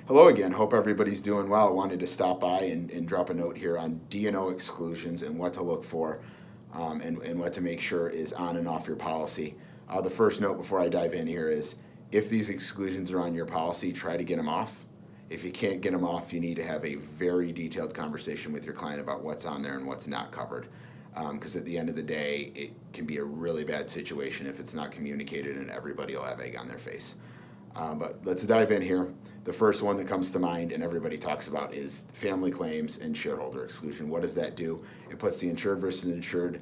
Hello again. Hope everybody's doing well. I wanted to stop by and drop a note here on D&O exclusions and what to look for and what to make sure is on and off your policy. The first note before I dive in here is if these exclusions are on your policy, try to get them off. If you can't get them off, you need to have a very detailed conversation with your client about what's on there and what's not covered. Because at the end of the day, it can be a really bad situation if it's not communicated and everybody will have egg on their face. But let's dive in here. The first one that comes to mind and everybody talks about is family claims and shareholder exclusion. What does that do? It puts the insured versus insured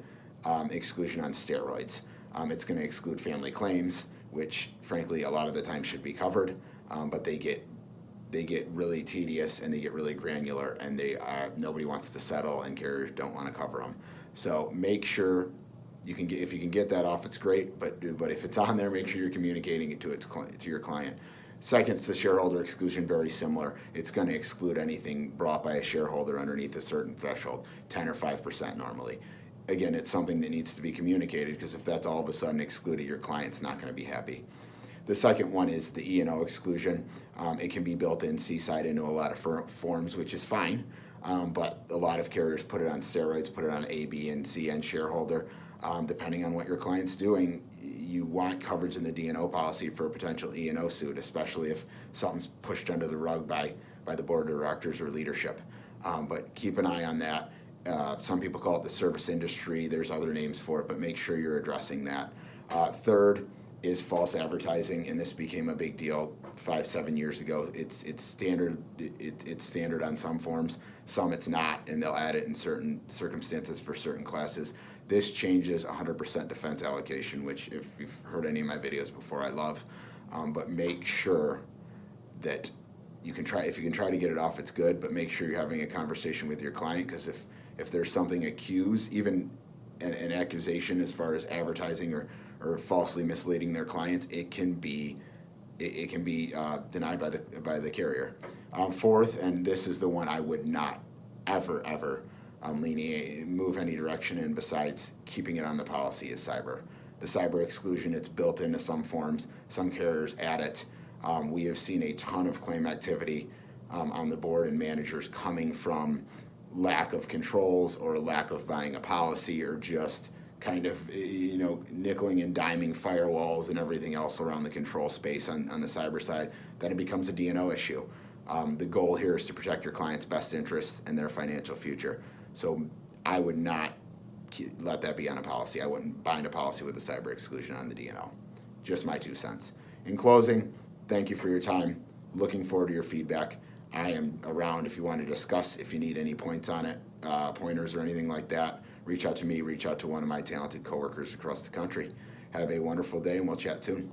exclusion on steroids. It's going to exclude family claims, which frankly a lot of the time should be covered, but they get really tedious and they get really granular, and nobody wants to settle, and carriers don't want to cover them. So make sure if you can get that off, it's great. But if it's on there, make sure you're communicating it to your client. Second, the shareholder exclusion, very similar. It's going to exclude anything brought by a shareholder underneath a certain threshold, 10 or 5% normally. Again, it's something that needs to be communicated, because if that's all of a sudden excluded, your client's not going to be happy. The second one is the E&O exclusion. It can be built in Seaside into a lot of forms, which is fine, but a lot of carriers put it on steroids, put it on A, B, and C and shareholder. Depending on what your client's doing, you want coverage in the D&O policy for a potential E&O suit, especially if something's pushed under the rug by the board of directors or leadership. But keep an eye on that. Some people call it the service industry. There's other names for it, but make sure you're addressing that. Third is false advertising, and this became a big deal 5-7 years ago. It's standard. It's standard on some forms, some it's not, and they'll add it in certain circumstances for certain classes. This changes 100% defense allocation, which if you've heard any of my videos before, I love. But make sure that you can try. If you can try to get it off, it's good. But make sure you're having a conversation with your client, because if there's something accused, even an accusation as far as advertising or falsely misleading their clients, it can be denied by the carrier. Fourth, and this is the one I would not ever move any direction in besides keeping it on the policy, is cyber. The cyber exclusion, it's built into some forms. Some carriers add it. We have seen a ton of claim activity on the board and managers coming from lack of controls or lack of buying a policy, or just kind of nickeling and diming firewalls and everything else around the control space on the cyber side. Then it becomes a D&O issue. The goal here is to protect your client's best interests and their financial future. So I would not let that be on a policy. I wouldn't bind a policy with a cyber exclusion on the D&O. Just my 2 cents. In closing, thank you for your time. Looking forward to your feedback. I am around if you want to discuss, if you need any points on it, pointers or anything like that. Reach out to me, reach out to one of my talented coworkers across the country. Have a wonderful day, and we'll chat soon.